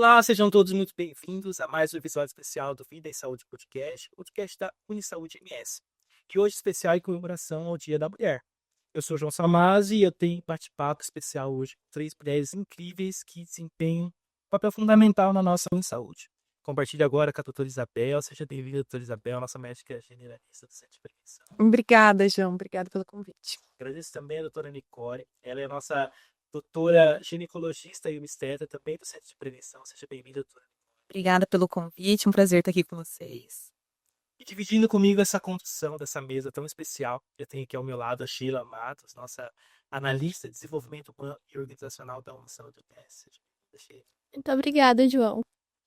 Olá, sejam todos muito bem-vindos a mais um episódio especial do Vida e Saúde Podcast, podcast da Unisaúde MS, que hoje é especial em comemoração ao Dia da Mulher. Eu sou o João Samazzi e eu tenho um bate-papo especial hoje com três mulheres incríveis que desempenham um papel fundamental na nossa saúde. Compartilhe agora com a doutora Isabel. Seja bem-vinda, doutora Isabel, nossa médica generalista do Centro de Prevenção. Obrigada, João. Obrigada pelo convite. Agradeço também a doutora Nicole. Ela é a nossa doutora ginecologista e obstetra também do Centro de Prevenção. Seja bem-vinda, doutora. Obrigada pelo convite. Um prazer estar aqui com vocês. E dividindo comigo essa condução dessa mesa tão especial, eu tenho aqui ao meu lado a Sheila Matos, nossa analista de desenvolvimento humano e organizacional da Unisaúde MS. Muito obrigada, João.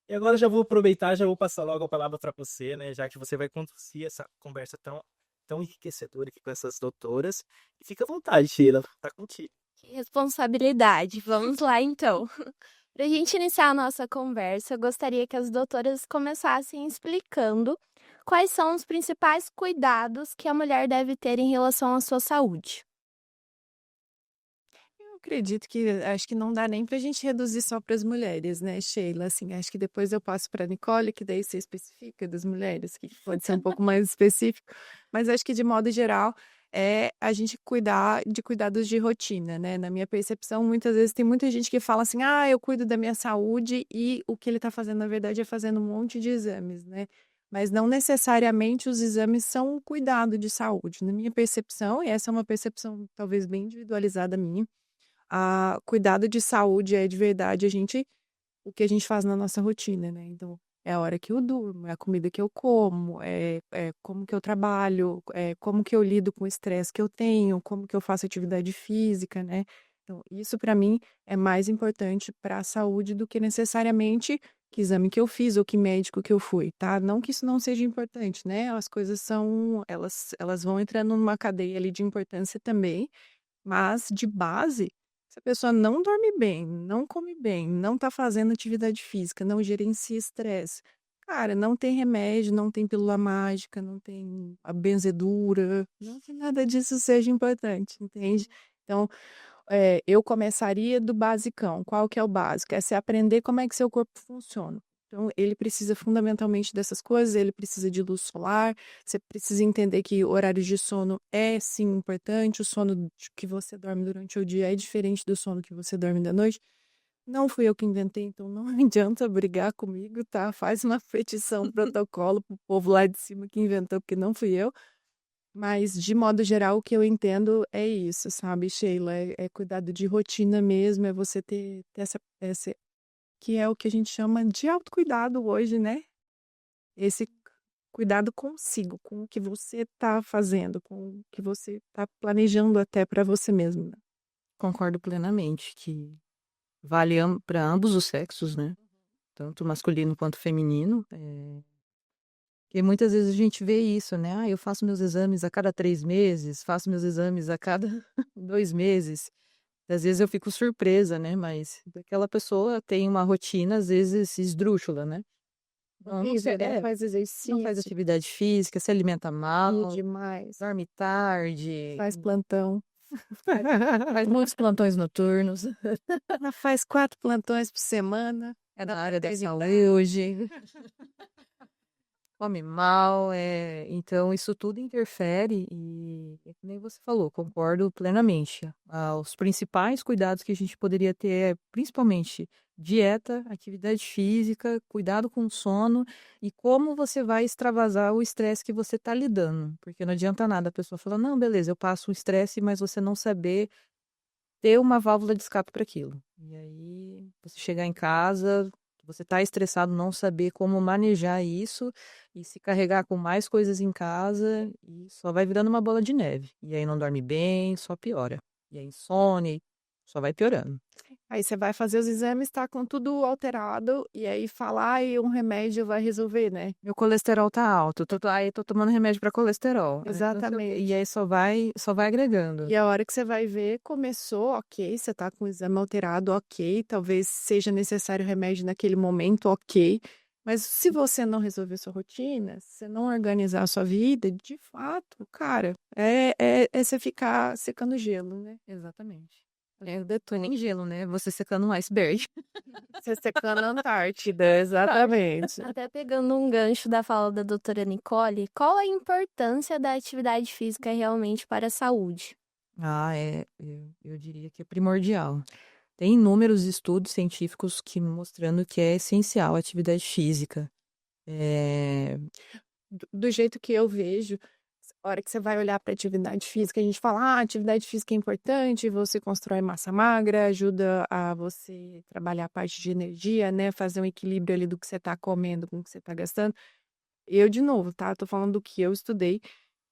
E agora já vou aproveitar, já vou passar logo a palavra para você, né? Já que você vai conduzir essa conversa tão enriquecedora aqui com essas doutoras. E fica à vontade, Sheila, tá contigo. Que responsabilidade. Vamos lá, então. Para a gente iniciar a nossa conversa, eu gostaria que as doutoras começassem explicando quais são os principais cuidados que a mulher deve ter em relação à sua saúde. Eu acredito que acho que não dá nem para a gente reduzir só para as mulheres, né, Sheila? Assim, acho que depois eu passo para a Nicole, que daí você especifica das mulheres, que pode ser um pouco mais específico. Mas acho que de modo geral é a gente cuidar de cuidados de rotina, né? Na minha percepção, muitas vezes tem muita gente que fala assim: ah, eu cuido da minha saúde, e o que ele está fazendo, na verdade, é fazendo um monte de exames, né? Mas não necessariamente os exames são um cuidado de saúde. Na minha percepção, e essa é uma percepção talvez bem individualizada minha, cuidado de saúde é de verdade o que a gente faz na nossa rotina, né? Então, é a hora que eu durmo, é a comida que eu como, é como que eu trabalho, é como que eu lido com o estresse que eu tenho, como que eu faço atividade física, né? Então, isso para mim é mais importante para a saúde do que necessariamente que exame que eu fiz ou que médico que eu fui, tá? Não que isso não seja importante, né? As coisas elas vão entrando numa cadeia ali de importância também, mas de base, se a pessoa não dorme bem, não come bem, não tá fazendo atividade física, não gerencia estresse, cara, não tem remédio, não tem pílula mágica, não tem a benzedura, não que nada disso seja importante, entende? Então, eu começaria do basicão. Qual que é o básico? É você aprender como é que seu corpo funciona. Então, ele precisa fundamentalmente dessas coisas, ele precisa de luz solar, você precisa entender que horários de sono é sim importante, o sono que você dorme durante o dia é diferente do sono que você dorme da noite. Não fui eu que inventei, então não adianta brigar comigo, tá? Faz uma petição, protocolo pro povo lá de cima que inventou, porque não fui eu. Mas, de modo geral, o que eu entendo é isso, sabe, Sheila? É cuidado de rotina mesmo, é você ter essa, que é o que a gente chama de autocuidado hoje, né? Esse cuidado consigo, com o que você está fazendo, com o que você está planejando até para você mesmo, né? Concordo plenamente que vale para ambos os sexos, né? Tanto masculino quanto feminino. Porque muitas vezes a gente vê isso, né? Ah, eu faço meus exames a cada 3 meses, faço meus exames a cada 2 meses. Às vezes eu fico surpresa, né? Mas aquela pessoa tem uma rotina, às vezes, esdrúxula, né? Não, não, Horrível, né? é, Faz não faz exercício, atividade física, se alimenta ri mal, demais, dorme tarde, faz plantão. faz muitos plantões noturnos. Ela faz 4 plantões por semana. É da área da Faz saúde, come mal, então isso tudo interfere e, é que nem você falou, concordo plenamente. Os principais cuidados que a gente poderia ter é principalmente dieta, atividade física, cuidado com o sono e como você vai extravasar o estresse que você está lidando. Porque não adianta nada a pessoa falar, não, beleza, eu passo o estresse, mas você não saber ter uma válvula de escape para aquilo. E aí, você chegar em casa, você tá estressado, não saber como manejar isso e se carregar com mais coisas em casa e só vai virando uma bola de neve. E aí não dorme bem, só piora. E aí insônia, só vai piorando. Aí você vai fazer os exames, tá com tudo alterado, e aí falar e um remédio vai resolver, né? Meu colesterol tá alto, aí tô tomando remédio para colesterol. Aí não sei o quê. Exatamente. E aí só vai agregando. E a hora que você vai ver, começou, ok, você tá com o exame alterado, ok, talvez seja necessário remédio naquele momento, ok. Mas se você não resolver sua rotina, se você não organizar a sua vida, de fato, cara, é você ficar secando gelo, né? Exatamente. Não é nem gelo, né? Você secando um iceberg. Você secando a Antártida, exatamente. Até pegando um gancho da fala da doutora Nicole, qual a importância da atividade física realmente para a saúde? Eu diria que é primordial. Tem inúmeros estudos científicos que mostrando que é essencial a atividade física. É, Do jeito que eu vejo, a hora que você vai olhar para atividade física, a gente fala, atividade física é importante, você constrói massa magra, ajuda a você trabalhar a parte de energia, né? Fazer um equilíbrio ali do que você está comendo com o que você está gastando. Eu, de novo, tá? Tô falando do que eu estudei.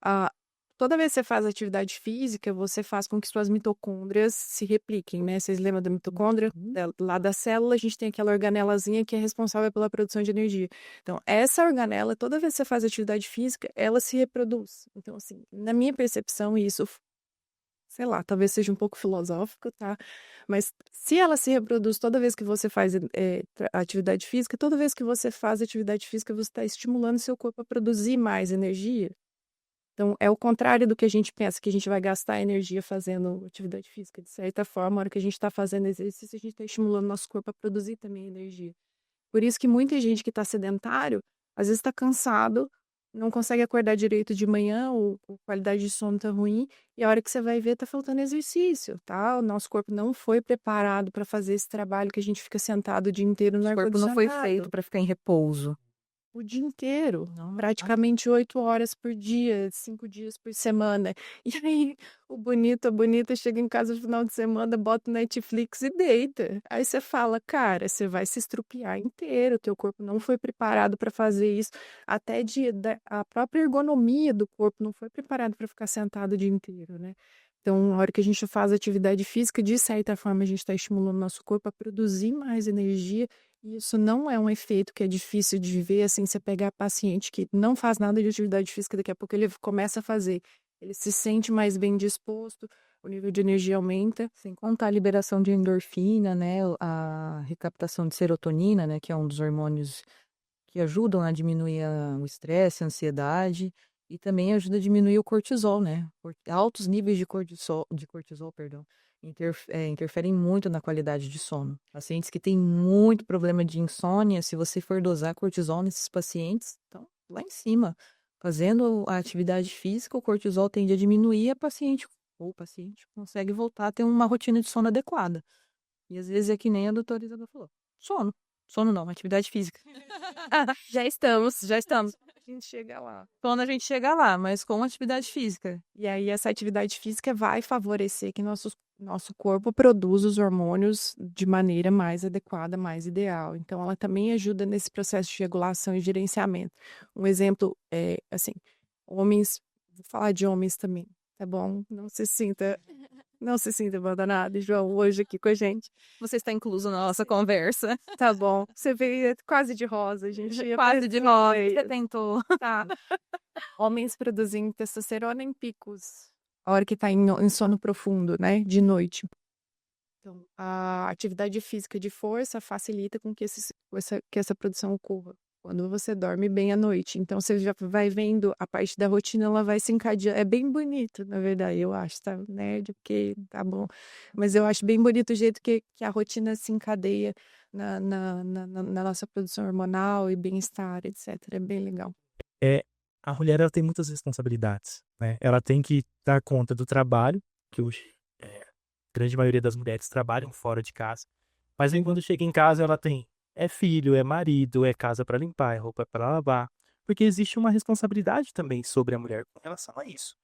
Ah, toda vez que você faz atividade física, você faz com que suas mitocôndrias se repliquem, né? Vocês lembram da mitocôndria? Lá da célula, a gente tem aquela organelazinha que é responsável pela produção de energia. Então, essa organela, toda vez que você faz atividade física, ela se reproduz. Então, assim, na minha percepção, isso, sei lá, talvez seja um pouco filosófico, tá? Mas se ela se reproduz toda vez que você faz atividade física, toda vez que você faz atividade física, você está estimulando seu corpo a produzir mais energia. Então, é o contrário do que a gente pensa, que a gente vai gastar energia fazendo atividade física. De certa forma, a hora que a gente está fazendo exercício, a gente está estimulando nosso corpo a produzir também energia. Por isso que muita gente que está sedentário, às vezes está cansado, não consegue acordar direito de manhã, ou a qualidade de sono está ruim, e a hora que você vai ver, está faltando exercício, tá? O nosso corpo não foi preparado para fazer esse trabalho que a gente fica sentado o dia inteiro no o corpo não foi ar-condicionado. feito para ficar em repouso. O dia inteiro, Não, praticamente 8 horas por dia, 5 dias por semana. E aí, o bonito, a bonita chega em casa no final de semana, bota o Netflix e deita. Aí você fala, cara, você vai se estrupiar inteiro, teu corpo não foi preparado para fazer isso. Até a própria ergonomia do corpo não foi preparado para ficar sentado o dia inteiro, né? Então, na hora que a gente faz atividade física, de certa forma, a gente está estimulando nosso corpo a produzir mais energia. E isso não é um efeito que é difícil de ver, assim, você pegar paciente que não faz nada de atividade física, daqui a pouco ele começa a fazer. Ele se sente mais bem disposto, o nível de energia aumenta. sem contar a liberação de endorfina, né? A recaptação de serotonina, né? Que é um dos hormônios que ajudam a diminuir o estresse, a ansiedade. E também ajuda a diminuir o cortisol, né? Altos níveis de cortisol, perdão, interferem muito na qualidade de sono. Pacientes que têm muito problema de insônia, se você for dosar cortisol nesses pacientes, estão lá em cima. Fazendo a atividade física, o cortisol tende a diminuir, o paciente consegue voltar a ter uma rotina de sono adequada. E às vezes é que nem a doutora Isabel falou. Sono. Sono não, atividade física. Já estamos. Já estamos. A gente chega lá. Quando a gente chega lá, mas com atividade física. E aí, essa atividade física vai favorecer que nosso corpo produza os hormônios de maneira mais adequada, mais ideal. Então, ela também ajuda nesse processo de regulação e gerenciamento. Um exemplo é, assim, homens, vou falar de homens também, tá bom? Não se sinta abandonado, João, hoje aqui com a gente. Você está incluso na nossa conversa. Tá bom. Você veio quase de rosa, gente. Quase de roda. Você tentou. Tá. Homens produzem testosterona em picos. A hora que tá em sono profundo, né? De noite. Então, a atividade física de força facilita com que essa produção ocorra quando você dorme bem à noite. Então, você já vai vendo a parte da rotina, ela vai se encadeando. É bem bonito, na verdade, eu acho, tá? Nerd, porque tá bom. Mas eu acho bem bonito o jeito que a rotina se encadeia na nossa produção hormonal e bem-estar, etc. É bem legal. A mulher ela tem muitas responsabilidades, né? Ela tem que dar conta do trabalho, que hoje a grande maioria das mulheres trabalham fora de casa. Mas aí quando chega em casa ela tem filho, é marido, é casa para limpar, é roupa para lavar. Porque existe uma responsabilidade também sobre a mulher com relação a isso.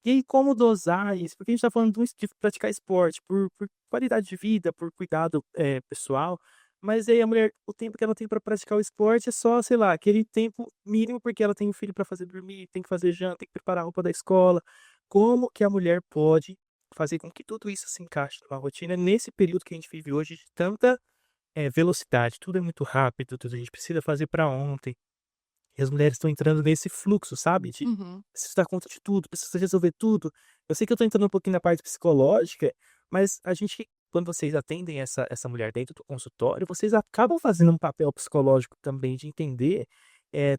E aí como dosar isso? Porque a gente está falando de praticar esporte por qualidade de vida, por cuidado pessoal. Mas aí a mulher, o tempo que ela tem para praticar o esporte é só, sei lá, aquele tempo mínimo porque ela tem um filho para fazer dormir, tem que fazer janta, tem que preparar a roupa da escola. Como que a mulher pode fazer com que tudo isso se encaixe numa rotina nesse período que a gente vive hoje de tanta velocidade? Tudo é muito rápido, tudo a gente precisa fazer para ontem. E as mulheres estão entrando nesse fluxo, sabe? De preciso dar conta de tudo, preciso resolver tudo. Eu sei que eu tô entrando um pouquinho na parte psicológica, mas a gente, quando vocês atendem essa mulher dentro do consultório, vocês acabam fazendo um papel psicológico também de entender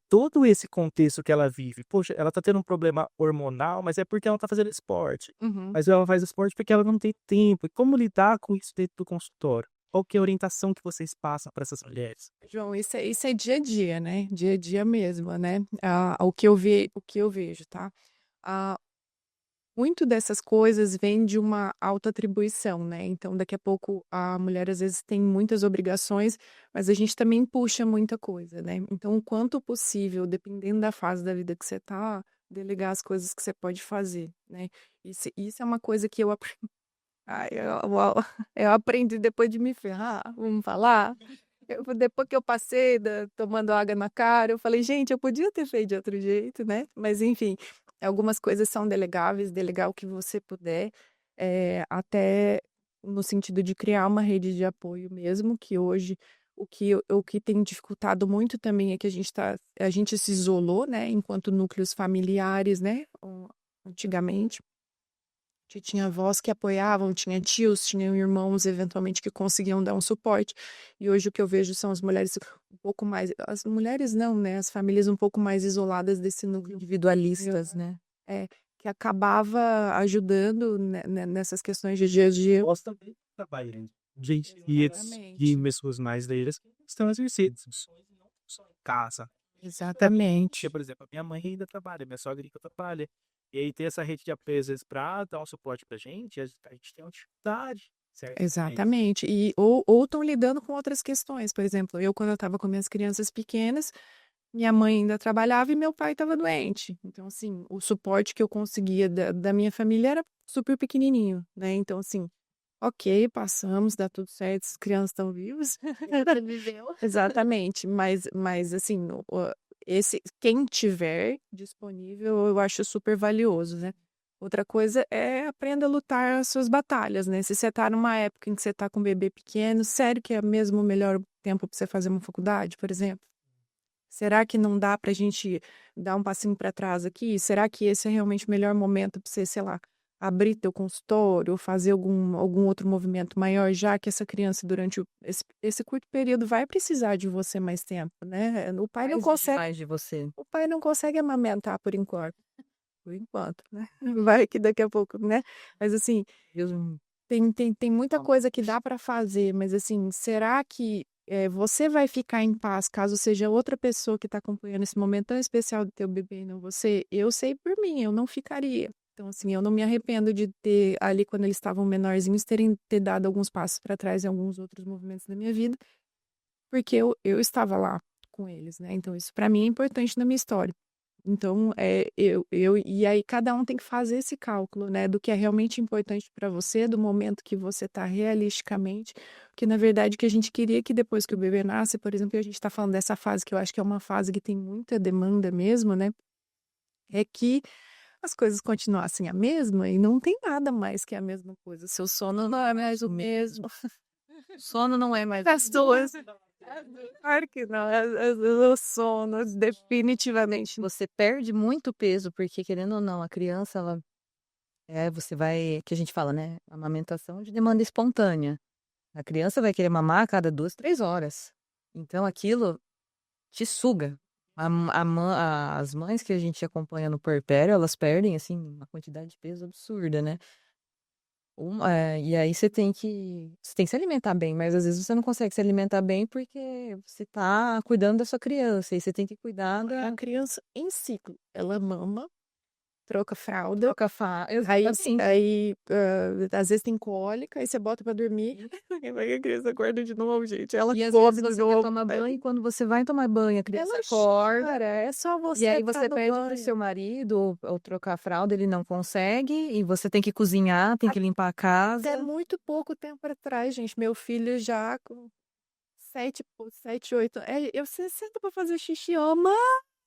todo esse contexto que ela vive. Poxa, ela tá tendo um problema hormonal, mas é porque ela tá fazendo esporte. Uhum. Mas ela faz esporte porque ela não tem tempo. E como lidar com isso dentro do consultório? Qual que é a orientação que vocês passam para essas mulheres? João, isso é dia a dia, né? Dia a dia mesmo, né? O que eu vejo, tá? Ah, muito dessas coisas vem de uma autoatribuição, né? Então, daqui a pouco, a mulher às vezes tem muitas obrigações, mas a gente também puxa muita coisa, né? Então, o quanto possível, dependendo da fase da vida que você tá, delegar as coisas que você pode fazer, né? Isso é uma coisa que eu aprendi. Ai, eu aprendi depois de me ferrar, vamos falar? Depois que eu passei tomando água na cara, eu falei, gente, eu podia ter feito de outro jeito, né? Mas, enfim, algumas coisas são delegáveis, delegar o que você puder, até no sentido de criar uma rede de apoio mesmo, que hoje o que tem dificultado muito também é que a gente se isolou, né, enquanto núcleos familiares, né, antigamente. Tinha avós que apoiavam, tinha tios, tinham irmãos, eventualmente, que conseguiam dar um suporte. E hoje o que eu vejo são as mulheres um pouco mais. As mulheres não, né? As famílias um pouco mais isoladas desse núcleo Individualistas, né? que acabava ajudando nessas questões de dia a dia. Nós também trabalhamos. Gente, e Exatamente. pessoas mais velhas que estão exercendo funções não só em casa. Exatamente. Porque, por exemplo, a minha mãe ainda trabalha, minha sogra ainda trabalha. E aí ter essa rede de apoio, às vezes, pra dar um suporte pra gente, a gente tem uma dificuldade, certo? Exatamente. Ou estão lidando com outras questões. Por exemplo, quando eu estava com minhas crianças pequenas, minha mãe ainda trabalhava e meu pai estava doente. Então, assim, o suporte que eu conseguia da minha família era super pequenininho, né? Então, assim, ok, passamos, dá tudo certo, as crianças estão vivas. Viveu. Exatamente. Mas assim, quem tiver disponível, eu acho super valioso, né? Outra coisa é aprenda a lutar as suas batalhas, né? Se você tá numa época em que você tá com um bebê pequeno, sério que é mesmo o melhor tempo para você fazer uma faculdade, por exemplo? Será que não dá pra gente dar um passinho para trás aqui? Será que esse é realmente o melhor momento para você, sei lá, abrir teu consultório ou fazer algum outro movimento maior, já que essa criança durante esse curto período vai precisar de você mais tempo, né? Mais de você. O pai não consegue amamentar por enquanto, né? Vai que daqui a pouco, né? Mas assim, Deus me- tem muita coisa que dá para fazer, mas assim, será que você vai ficar em paz caso seja outra pessoa que está acompanhando esse momento tão especial do teu bebê e não você? Eu sei por mim, eu não ficaria. Então, assim, eu não me arrependo de ter ali, quando eles estavam menorzinhos, ter dado alguns passos para trás em alguns outros movimentos da minha vida, porque eu estava lá com eles, né? Então, isso para mim é importante na minha história. Então, e aí cada um tem que fazer esse cálculo, né, do que é realmente importante para você, do momento que você está realisticamente, porque na verdade o que a gente queria que depois que o bebê nasce, por exemplo, e a gente está falando dessa fase que eu acho que é uma fase que tem muita demanda mesmo, né, é que as coisas continuassem a mesma e não tem nada mais que a mesma coisa. Seu sono não é mais o mesmo. Sono não é mais. As duas. Claro que não. O sono, definitivamente. Você perde muito peso, porque querendo ou não, a criança, ela você vai, que a gente fala, né? Amamentação de demanda espontânea. A criança vai querer mamar a cada 2, 3 horas. Então aquilo te suga. As mães que a gente acompanha no puerpério, elas perdem, assim, uma quantidade de peso absurda, né? E aí você tem que se alimentar bem, mas às vezes você não consegue se alimentar bem porque você tá cuidando da sua criança e você tem que cuidar A da criança em ciclo, ela mama, troca fralda, troca exatamente. às vezes tem cólica, aí você bota pra dormir, aí a criança acorda de novo, gente. Ela E às come vezes de você quer novo. tomar banho e quando você vai tomar banho, a criança Ela acorda. chora, é só você E aí tá você no pede pro banho. seu marido ou trocar a fralda, ele não consegue, e você tem que cozinhar, tem que limpar a Até casa. muito pouco tempo atrás, gente, meu filho já com 7, 8, você senta pra fazer xixi, ó, mãe,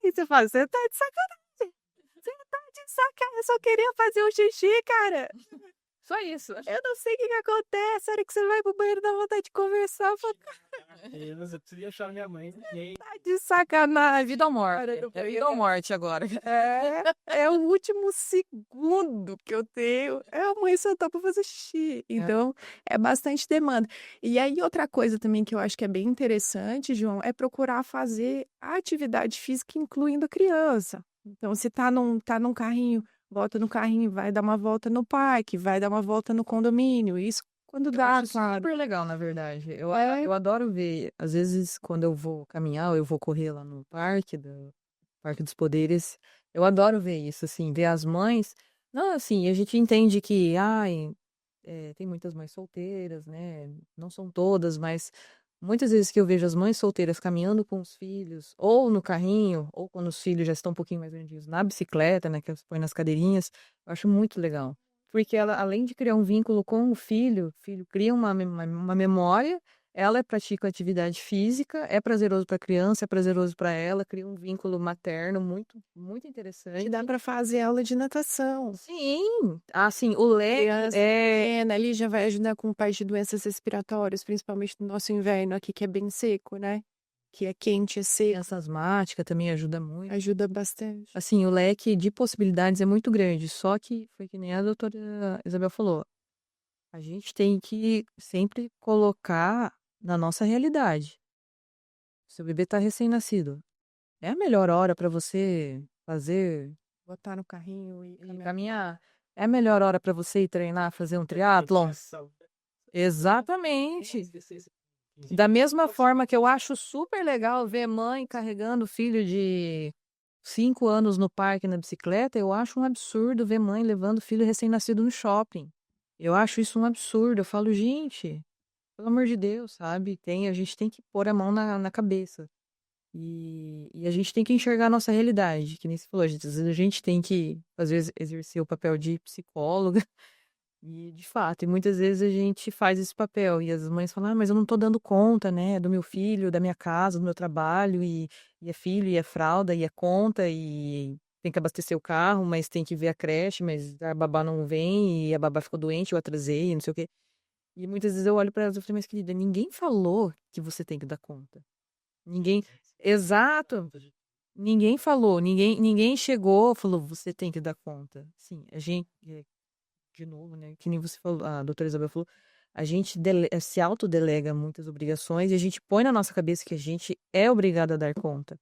e você fala, você tá de sacanagem, você tá de sacanagem, eu só queria fazer um xixi, cara. Só isso. Eu não sei o que que acontece, a hora que você vai pro banheiro dá vontade de conversar, fala, Deus, eu preciso achar minha mãe. E aí, tá de sacanagem. Vida ou morte. Cara, eu É vida ou morte agora. é o último segundo que eu tenho. É a mãe sentar pra fazer xixi. Então, é bastante demanda. E aí, outra coisa também que eu acho que é bem interessante, João, é procurar fazer a atividade física incluindo a criança. Então, se tá num carrinho, volta no carrinho, vai dar uma volta no parque, vai dar uma volta no condomínio. Isso quando Eu dá, acho claro. super legal, na verdade. É. Eu adoro ver, às vezes, quando eu vou caminhar, ou eu vou correr lá no parque, do Parque dos Poderes, eu adoro ver isso, assim, ver as mães. Não, assim, a gente entende que, ai, tem muitas mães solteiras, né? Não são todas, mas muitas vezes que eu vejo as mães solteiras caminhando com os filhos, ou no carrinho, ou quando os filhos já estão um pouquinho mais grandinhos, na bicicleta, né, que elas põem nas cadeirinhas, eu acho muito legal. Porque ela, além de criar um vínculo com o filho cria uma memória, ela pratica atividade física, é prazeroso para a criança, é prazeroso para ela, cria um vínculo materno muito, muito Que interessante. dá pra fazer aula de natação. Sim, assim, o leque Criança é. pequena ali já vai ajudar com parte de doenças respiratórias, principalmente no nosso inverno aqui, que é bem seco, né? Que é quente, é seco, Criança asmática também ajuda muito. ajuda bastante. Assim, o leque de possibilidades é muito grande, só que foi que nem a doutora Isabel falou, a gente tem que sempre colocar na nossa realidade. Seu bebê está recém-nascido, é a melhor hora para você fazer Botar no carrinho e e caminhar. caminhar? É a melhor hora para você ir treinar, fazer um triatlon? Exatamente. Da mesma forma que eu acho super legal ver mãe carregando filho de 5 anos no parque na bicicleta, eu acho um absurdo ver mãe levando filho recém-nascido no shopping. Eu acho isso um absurdo. Eu falo, gente, pelo amor de Deus, sabe? A gente tem que pôr a mão na cabeça. E a gente tem que enxergar a nossa realidade, que nem você falou, às vezes a gente tem que, às vezes, exercer o papel de psicóloga. E, de fato, e muitas vezes a gente faz esse papel, e as mães falam, mas eu não tô dando conta, né, do meu filho, da minha casa, do meu trabalho, e é filho, e é fralda, e é conta, e tem que abastecer o carro, mas tem que ver a creche, mas a babá não vem, e a babá ficou doente, eu atrasei, não sei o quê. E muitas vezes eu olho para elas e falo, mas querida, ninguém falou que você tem que dar conta. Ninguém, exato, ninguém falou, ninguém chegou, falou, você tem que dar conta. Sim, a gente, de novo, né? Que nem você falou, a doutora Isabel falou, a gente se autodelega muitas obrigações e a gente põe na nossa cabeça que a gente é obrigado a dar conta.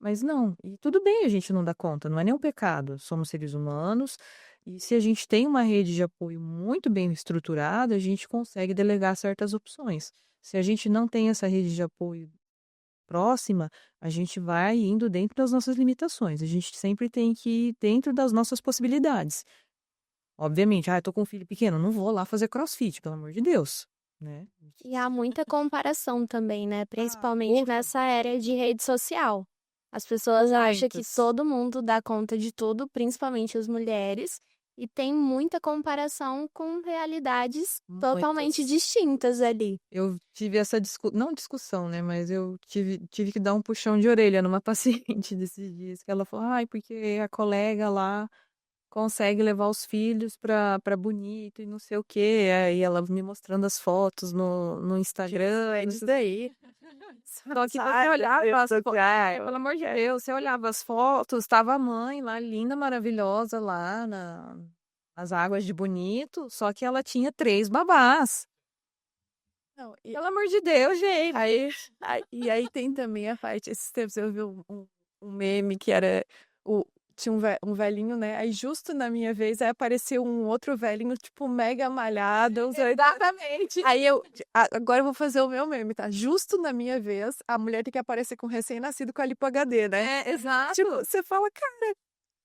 Mas não, e tudo bem a gente não dar conta, não é nenhum pecado. Somos seres humanos e se a gente tem uma rede de apoio muito bem estruturada, a gente consegue delegar certas opções. Se a gente não tem essa rede de apoio próxima, a gente vai indo dentro das nossas limitações. A gente sempre tem que ir dentro das nossas possibilidades. Obviamente, eu tô com um filho pequeno, não vou lá fazer crossfit, pelo amor de Deus, né? E há muita comparação também, né? Principalmente ufa. nessa era de rede social. As pessoas acham que Muitas. todo mundo dá conta de tudo, principalmente as mulheres, e tem muita comparação com realidades totalmente Muitas. distintas ali. Eu tive essa não discussão, né? Mas eu tive que dar um puxão de orelha numa paciente desses dias, que ela falou, ai, porque a colega lá consegue levar os filhos pra Bonito e não sei o quê. Aí ela me mostrando as fotos no Instagram. É isso daí. Só que você olhava as fotos, pelo amor de Deus, você olhava as fotos, estava a mãe lá, linda, maravilhosa, lá nas águas de Bonito, só que ela tinha 3 babás. Não, Pelo amor de Deus, gente. e aí tem também a parte, esses tempos eu vi um meme que era tinha um velhinho, né? Aí justo na minha vez, aí apareceu um outro velhinho, tipo, mega malhado. Exatamente. Aí agora eu vou fazer o meu meme, tá? Justo na minha vez, a mulher tem que aparecer com recém-nascido com a lipo HD, né? Exato. Tipo, você fala, cara,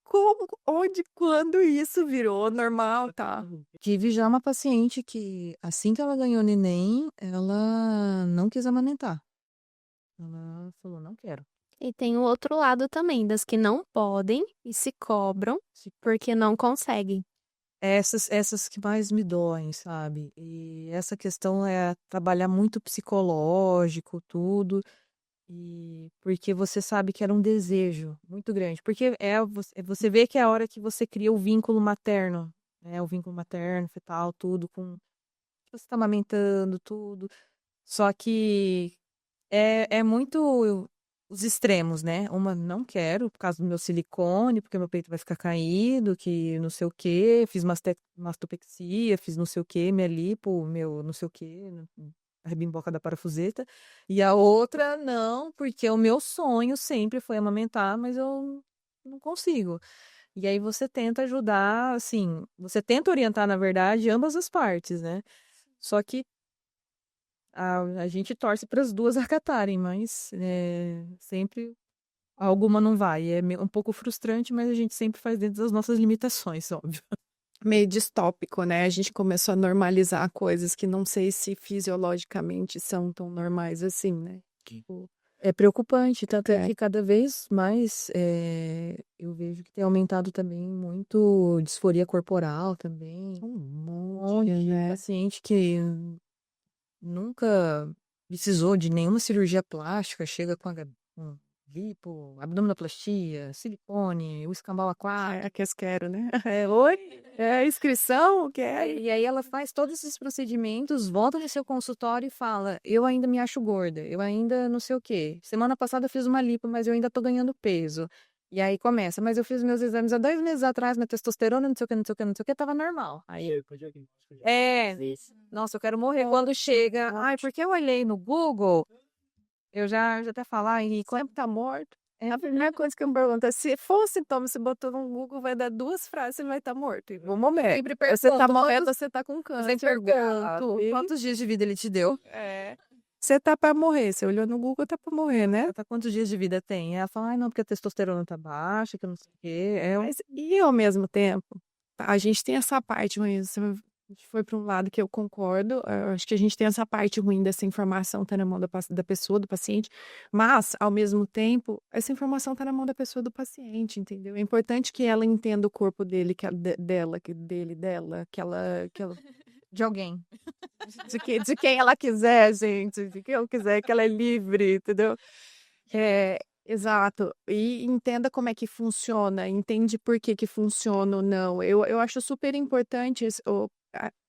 como, onde, quando isso virou normal, tá? Tive já uma paciente que, assim que ela ganhou neném, ela não quis amamentar. Ela falou, não quero. E tem o outro lado também, das que não podem e se cobram porque não conseguem. Essas que mais me doem, sabe? E essa questão é trabalhar muito psicológico, tudo, e porque você sabe que era um desejo muito grande. Porque você vê que é a hora que você cria o vínculo materno né? O vínculo materno, fetal, tudo com você tá amamentando, tudo. Só que é muito os extremos, né? Uma, não quero, por causa do meu silicone, porque meu peito vai ficar caído, que não sei o quê, fiz mastopexia, fiz não sei o quê, minha lipo, meu não sei o quê, a rebimboca da parafuseta. E a outra, não, porque o meu sonho sempre foi amamentar, mas eu não consigo. E aí você tenta ajudar, assim, você tenta orientar, na verdade, ambas as partes, né? Só que a gente torce para as duas acatarem, mas sempre alguma não vai. É um pouco frustrante, mas a gente sempre faz dentro das nossas limitações, óbvio. Meio distópico, né? A gente começou a normalizar coisas que não sei se fisiologicamente são tão normais assim, né? Tipo, É preocupante, tanto é É. que cada vez mais eu vejo que tem aumentado também muito disforia corporal também. um Um monte, monte de né? paciente que nunca precisou de nenhuma cirurgia plástica, chega com lipo, abdominoplastia, silicone, o escambau aquático. É que eu quero, né? Oi? É inscrição? O que é? E aí ela faz todos esses procedimentos, volta no seu consultório e fala: eu ainda me acho gorda, eu ainda não sei o quê. Semana passada eu fiz uma lipo, mas eu ainda tô ganhando peso. E aí começa, mas eu fiz meus exames há 2 meses atrás, minha testosterona, não sei o que, não sei o que, não sei o que, tava normal. Aí, nossa, eu quero morrer quando chega. Ai, porque eu olhei no Google, eu já até falar, e Sempre tá morto. A primeira coisa que eu me pergunto é se for um sintoma, você botou no Google, vai dar 2 frases, você vai estar morto. Vou morrer. sempre Você tá pergunto, morrendo, você tá com câncer. sempre pergunto quantos dias de vida ele te deu? É. Você tá pra morrer. Você olhou no Google, tá pra morrer, né? Ela tá quantos dias de vida tem? Ela fala, ai, não, porque a testosterona tá baixa, que eu não sei o quê. Mas, e ao mesmo tempo, a gente tem essa parte ruim. A gente foi para um lado que eu concordo. Eu acho que a gente tem essa parte ruim dessa informação tá na mão da pessoa, do paciente. Mas, ao mesmo tempo, essa informação tá na mão da pessoa, do paciente, entendeu? É importante que ela entenda o corpo dele, dela, dela, que ela de alguém. de quem ela quiser, gente, de quem ela quiser, que ela é livre, entendeu? Exato. E entenda como é que funciona, entende por que que funciona ou não. Eu acho super importante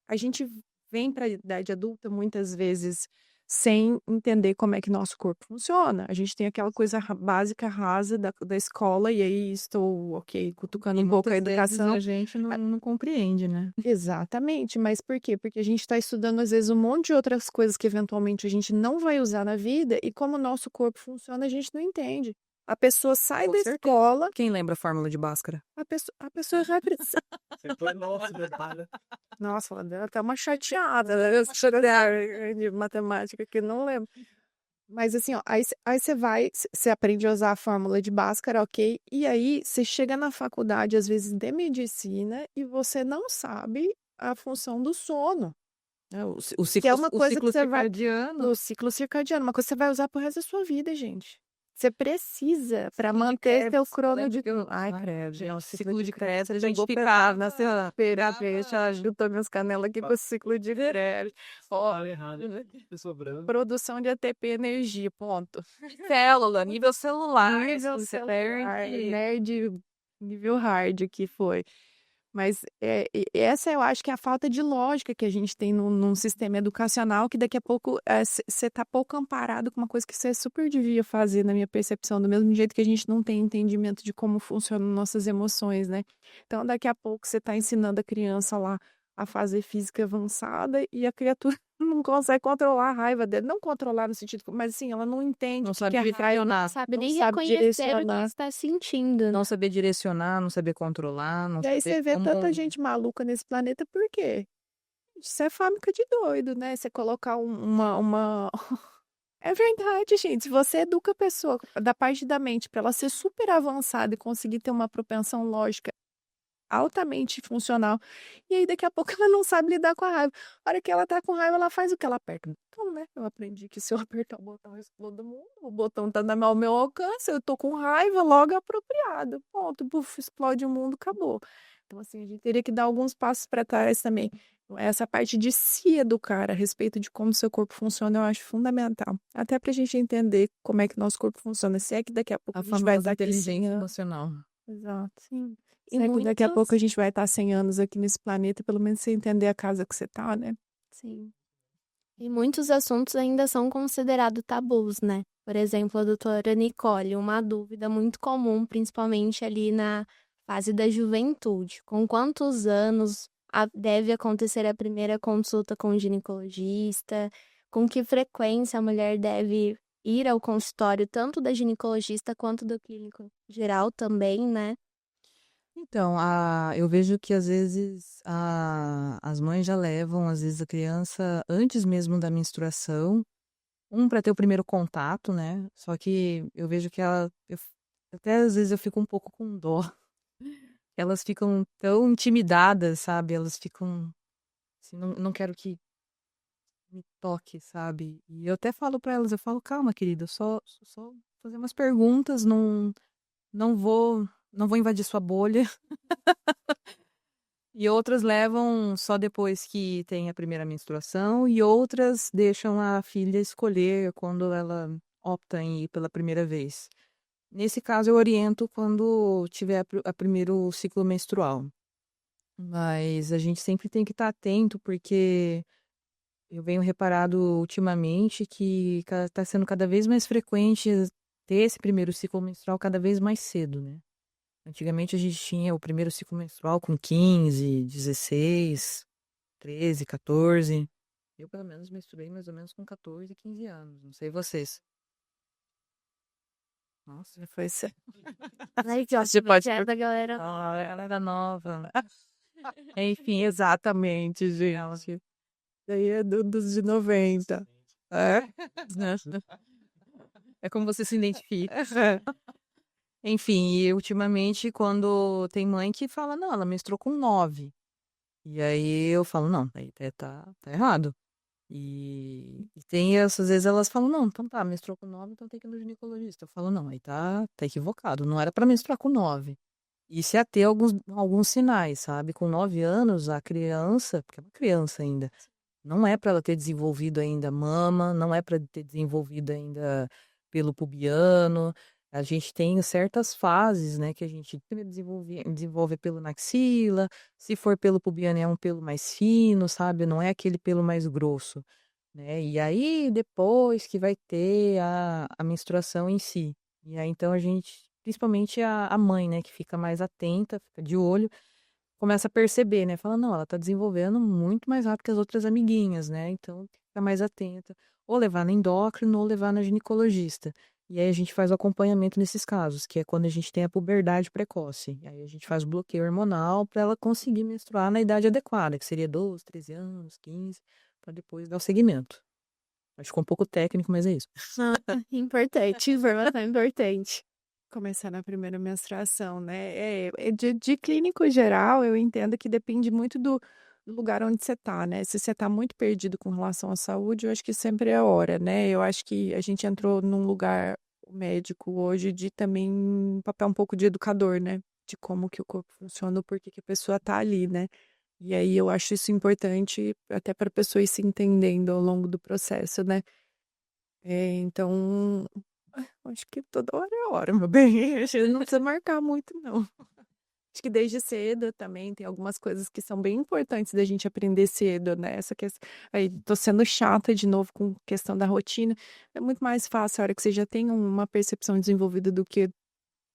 a gente vem para a idade adulta muitas vezes sem entender como é que nosso corpo funciona. A gente tem aquela coisa básica, rasa da escola, e aí estou, ok, cutucando E um pouco a muitas vezes educação. a gente não compreende, né? Exatamente, mas por quê? Porque a gente está estudando, às vezes, um monte de outras coisas que eventualmente a gente não vai usar na vida, e como o nosso corpo funciona, a gente não entende. A pessoa sai Com da certeza. escola, Quem lembra a fórmula de Bhaskara? a pessoa vai precisar. Você foi nossa, detalhe. Nossa, ela deu até uma chateada, né? De matemática que não lembro. Mas assim, ó, aí você vai, você aprende a usar a fórmula de Bhaskara, ok? E aí você chega na faculdade, às vezes, de medicina, e você não sabe a função do sono. O Que é uma coisa ciclo que você vai circadiano. no ciclo circadiano, uma coisa que você vai usar pro resto da sua vida, gente. Você precisa para manter seu crono de. Ai, credo. gente, Ciclo de crédito, a crédito. gente Vou ficava- pegar na terapia, já juntou minhas canelas aqui com o ciclo de crédito. Ó, Fala errado. Pessoa branca. produção de ATP energia, ponto. Célula, nível celular. Nível você celular, perde. nerd, nível hard que foi. Mas essa eu acho que é a falta de lógica que a gente tem num sistema educacional, que daqui a pouco você está pouco amparado com uma coisa que você super devia fazer, na minha percepção, do mesmo jeito que a gente não tem entendimento de como funcionam nossas emoções, né? Então, daqui a pouco você está ensinando a criança lá a fazer física avançada, e a criatura não consegue controlar a raiva dele. Não controlar no sentido, mas assim, ela não entende Não o que sabe que é raiva. direcionar. Não sabe Não nem sabe reconhecer o que direcionar. está sentindo, né? Não saber direcionar, não saber controlar, não E aí saber você vê como... tanta gente maluca nesse planeta, por quê? Isso é fábrica de doido, né? Você colocar uma. É verdade, gente. Se você educa a pessoa da parte da mente para ela ser super avançada e conseguir ter uma propensão lógica altamente funcional, e aí daqui a pouco ela não sabe lidar com a raiva. A hora que ela tá com raiva, ela faz o que? Ela aperta o botão, né? Eu aprendi que se eu apertar o botão, explode o mundo. O botão tá ao meu alcance, eu tô com raiva, logo é apropriado. Ponto, buf, explode o mundo, acabou. Então, assim, a gente teria que dar alguns passos para trás também. Essa parte de se educar a respeito de como seu corpo funciona, eu acho fundamental. Até pra gente entender como é que nosso corpo funciona. Se é que daqui a pouco A a gente vai famosa dar aqui inteligência emocional. Exato, sim. E Será que daqui a pouco a muitos, gente vai estar 100 anos aqui nesse planeta, pelo menos você entender a casa que você tá, né? sim. E muitos assuntos ainda são considerados tabus, né? Por exemplo, a doutora Nicole, uma dúvida muito comum, principalmente ali na fase da juventude. Com quantos anos deve acontecer a primeira consulta com o ginecologista? Com que frequência a mulher deve ir ao consultório, tanto da ginecologista quanto do clínico geral também, né? Então, eu vejo que às vezes as mães já levam, às vezes, a criança antes mesmo da menstruação, para ter o primeiro contato, né? Só que eu vejo que até às vezes eu fico um pouco com dó. Elas ficam tão intimidadas, sabe? Elas ficam assim, não quero que me toque, sabe? E eu até falo pra elas, eu falo, calma, querida, só fazer umas perguntas, não vou, não vou invadir sua bolha. E outras levam só depois que tem a primeira menstruação, e outras deixam a filha escolher quando ela opta em ir pela primeira vez. Nesse caso, eu oriento quando tiver a primeiro ciclo menstrual. Mas a gente sempre tem que estar atento, porque eu venho reparado ultimamente que está sendo cada vez mais frequente ter esse primeiro ciclo menstrual cada vez mais cedo, né? Antigamente a gente tinha o primeiro ciclo menstrual com 15, 16, 13, 14. Eu, pelo menos, menstruei mais ou menos com 14, 15 anos. Não sei vocês. Nossa, Já foi certo. Ai, que Você ótimo, pode. já é da galera. ela era nova. Enfim, exatamente, gente. Daí é dos de 90. É? É como você se identifica. É. Enfim, e ultimamente, quando tem mãe que fala, não, ela menstruou com 9. E aí eu falo, não, aí tá errado. E tem essas vezes elas falam, não, então tá, menstruou com 9, então tem que ir no ginecologista. Eu falo, não, aí tá equivocado, não era pra menstruar com 9. E se ater alguns sinais, sabe? Com 9 anos, a criança, porque é uma criança ainda, não é pra ela ter desenvolvido ainda mama, não é pra ter desenvolvido ainda pelo pubiano. A gente tem certas fases, né, que a gente primeiro desenvolve pelo na axila, se for pelo pubiano é um pelo mais fino, sabe? Não é aquele pelo mais grosso, né? E aí depois que vai ter a menstruação em si. E aí então a gente, principalmente a mãe, né, que fica mais atenta, fica de olho, começa a perceber, né? Fala, não, ela tá desenvolvendo muito mais rápido que as outras amiguinhas, né? Então fica mais atenta. Ou levar na endócrino ou levar na ginecologista. E aí a gente faz o acompanhamento nesses casos, que é quando a gente tem a puberdade precoce. E aí a gente faz o bloqueio hormonal para ela conseguir menstruar na idade adequada, que seria 12, 13 anos, 15, para depois dar o seguimento. Acho que ficou um pouco técnico, mas é isso. Importante, informação importante. Começar na primeira menstruação, né? De clínico geral, eu entendo que depende muito do lugar onde você tá, né? Se você tá muito perdido com relação à saúde, eu acho que sempre é a hora, né? Eu acho que a gente entrou num lugar o médico hoje de também um papel um pouco de educador, né? De como que o corpo funciona, o porquê que a pessoa tá ali, né? E aí eu acho isso importante até para a pessoa ir se entendendo ao longo do processo, né? Então, acho que toda hora é hora, meu bem. A gente não precisa marcar muito, não. Acho que desde cedo também tem algumas coisas que são bem importantes da gente aprender cedo, né? Essa questão. Aí, tô sendo chata de novo com questão da rotina. É muito mais fácil a hora que você já tem uma percepção desenvolvida do que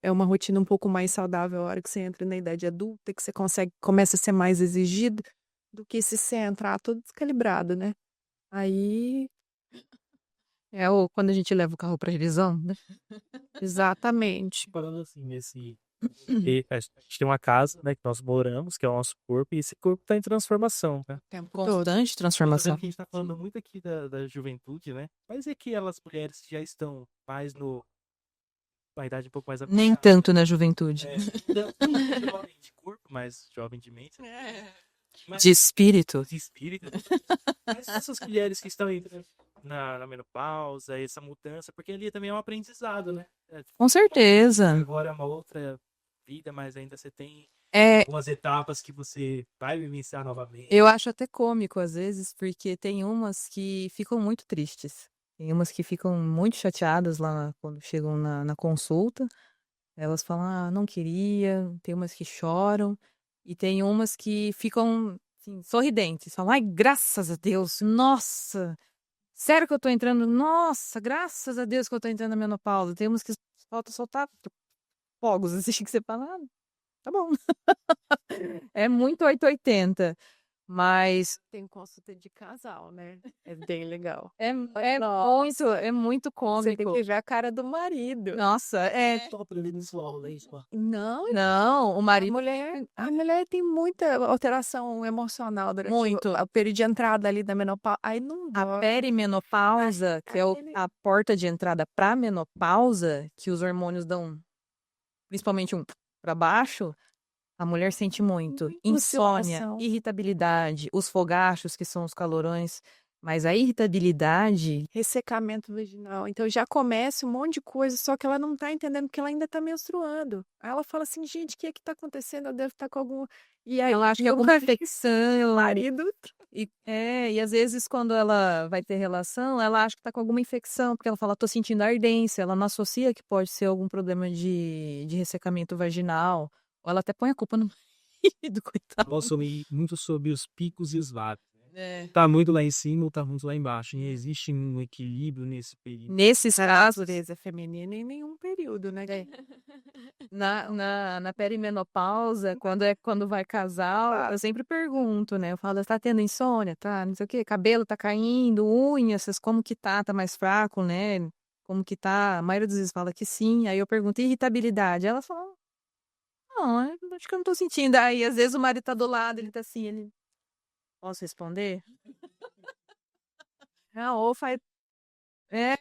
é uma rotina um pouco mais saudável a hora que você entra na idade adulta, que você começa a ser mais exigido do que se você entrar todo descalibrado, né? Aí, É quando a gente leva o carro para revisão, né? exatamente. Falando assim, a gente tem uma casa, né, que nós moramos, que é o nosso corpo, e esse corpo está em transformação, né? O tempo todo. Constante Eu tô transformação. vendo que a gente tá falando muito aqui da juventude, né? Mas e aquelas mulheres que já estão mais na idade um pouco mais Nem avançada? tanto na juventude. Não jovem de corpo, mas jovem de mente. Mas De espírito. de espírito. Mas essas mulheres que estão entrando na menopausa, essa mudança, porque ali também é um aprendizado, né? Com certeza. Agora é uma outra vida, mas ainda você tem É, algumas etapas que você vai vivenciar novamente. eu acho até cômico às vezes, porque tem umas que ficam muito tristes. Tem umas que ficam muito chateadas lá quando chegam na consulta. Elas falam, ah, não queria, tem umas que choram, e tem umas que ficam, assim, sorridentes. Falam, ai, graças a Deus, nossa, sério que eu tô entrando, nossa, graças a Deus que eu tô entrando na menopausa. Tem umas que falta soltar fogos, assim, que você fala, ah, tá bom. É muito 880, mas Tem consulta de casal, né? É bem legal. é Nossa, muito você tem cômico. que ver a cara do marido. Nossa, Tô aprendendo isso logo, é isso, ó. Não, não, o a marido mulher tem muita alteração emocional durante muito. o período de entrada ali da menopausa. Aí não A dá. perimenopausa, que é Aquele- a porta de entrada para menopausa, que os hormônios dão principalmente um para baixo, a mulher sente muito. Muita Insônia, oscilação. irritabilidade, os fogachos, que são os calorões. Mas a irritabilidade, Ressecamento vaginal. Então já começa um monte de coisa, só que ela não tá entendendo porque ela ainda tá menstruando. Aí ela fala assim, gente, o que é que tá acontecendo? Eu devo estar com algum. E aí ela acha que é o alguma infecção. marido. E às vezes quando ela vai ter relação, ela acha que tá com alguma infecção, porque ela fala, tô sentindo ardência. Ela não associa que pode ser algum problema de ressecamento vaginal. Ou ela até põe a culpa no marido, coitado. Consumi muito sobre os picos e os vales. É. Tá muito lá em cima ou tá muito lá embaixo. E existe um equilíbrio nesse período. Nesses casos, Natureza feminina em nenhum período, né? na perimenopausa, quando vai casal, eu sempre pergunto, né? Eu falo, tá tendo insônia, tá? Não sei o quê, cabelo tá caindo, unhas, como que tá mais fraco, né? Como que tá? A maioria das vezes fala que sim. Aí eu pergunto, irritabilidade? Ela fala, não, acho que eu não tô sentindo. Aí às vezes o marido tá do lado, ele tá assim, ele. Posso responder? Não, ou faz. É,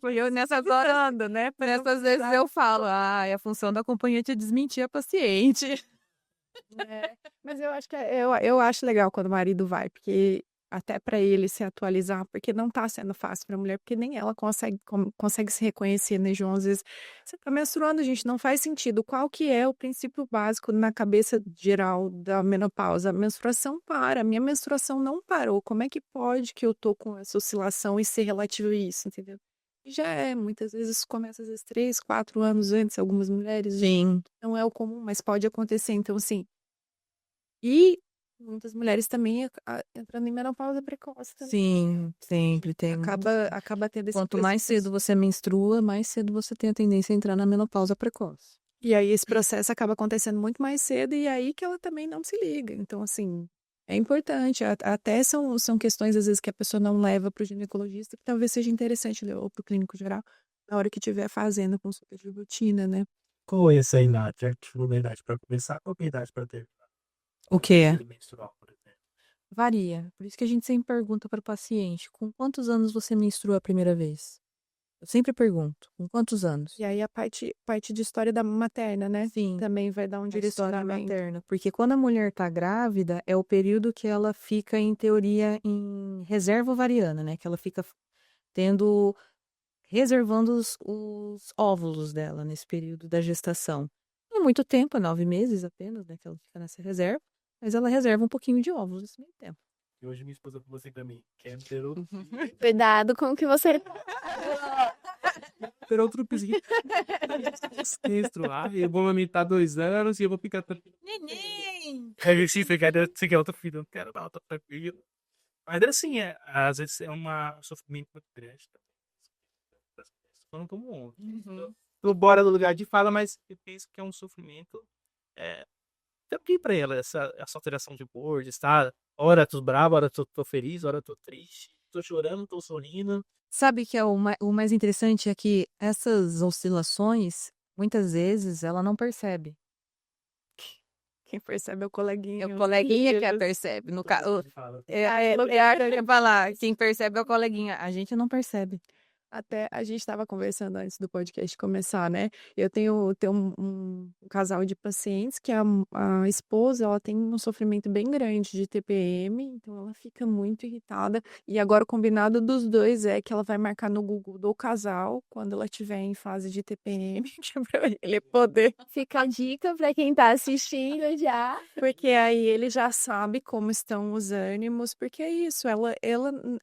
Porque eu nessas horas, né? nessas vezes eu falo, ah, é a função da acompanhante é desmentir a paciente. É, mas eu acho que eu acho legal quando o marido vai, porque até para ele se atualizar, porque não tá sendo fácil para a mulher, porque nem ela consegue se reconhecer, né, João? Às vezes você tá menstruando, gente, não faz sentido. Qual que é o princípio básico na cabeça geral da menopausa? A menstruação para, minha menstruação não parou. Como é que pode que eu tô com essa oscilação e ser relativo a isso, entendeu? E já é, muitas vezes começa às vezes 3, 4 anos antes, algumas mulheres, Sim. não é o comum, mas pode acontecer. Então, assim, e muitas mulheres também entrando em menopausa precoce também. Sim, sempre tem. Acaba tendo esse Quanto mais processo. cedo você menstrua, mais cedo você tem a tendência a entrar na menopausa precoce. E aí esse processo acaba acontecendo muito mais cedo e aí que ela também não se liga. Então, assim, é importante. Até são questões, às vezes, que a pessoa não leva para o ginecologista, que talvez seja interessante, ou para o clínico geral, na hora que estiver fazendo consulta de rotina, né? Qual é essa idade? A idade para começar? Qual é a idade para ter O quê? menstrual, por exemplo? Varia. Por isso que a gente sempre pergunta para o paciente: com quantos anos você menstrua a primeira vez? Eu sempre pergunto: com quantos anos? E aí a parte de história da materna, né? Sim. Também vai dar um A história direcionamento. materna. Porque quando a mulher está grávida, é o período que ela fica, em teoria, em reserva ovariana, né? Que ela fica tendo, reservando os óvulos dela nesse período da gestação. Não é muito tempo, é 9 meses apenas, né? Que ela fica nessa reserva. Mas ela reserva um pouquinho de óvulos nesse meio tempo. E hoje minha esposa falou assim pra mim, quer ter outro Cuidado com o que você. ter outro pizinho. Menstruar, eu vou amamentar 2 anos e eu vou ficar Neném! Aí sim, você quer outro filho, não quero não, tô tranquilo. Mas assim, às vezes é um sofrimento muito grande também. Não como ontem. Tô fora do lugar de fala, mas eu penso que é um sofrimento também pra ela, essa alteração de humor, de estar, hora tô bravo, hora tô feliz, hora tô triste, tô chorando, tô sorrindo. Sabe que é o mais interessante é que essas oscilações, muitas vezes, ela não percebe. Quem percebe é o coleguinha. É o coleguinha que percebe. No caso, eu ia falar, quem percebe é o coleguinha. A gente não percebe. Até a gente estava conversando antes do podcast começar, né? Eu tenho um casal de pacientes que a esposa, ela tem um sofrimento bem grande de TPM, então ela fica muito irritada. E agora o combinado dos dois é que ela vai marcar no Google do casal quando ela estiver em fase de TPM, que é pra ele poder. Fica a dica para quem tá assistindo já. Porque aí ele já sabe como estão os ânimos, porque é isso,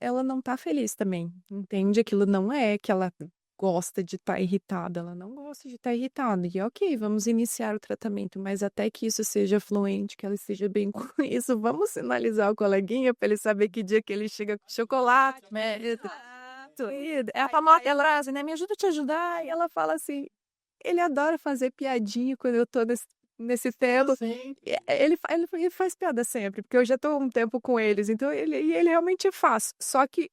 ela não tá feliz também, entende? Aquilo não é que ela gosta de estar irritada, ela não gosta de estar irritada. E ok, vamos iniciar o tratamento, mas até que isso seja fluente, que ela esteja bem com isso, vamos sinalizar o coleguinha para ele saber que dia que ele chega com chocolate, né? Exato. E é a famosa frase, né? Me ajuda a te ajudar. E ela fala assim, ele adora fazer piadinha quando eu tô nesse tempo. Sim. Ele faz piada sempre, porque eu já tô um tempo com eles, então ele realmente faz. Só que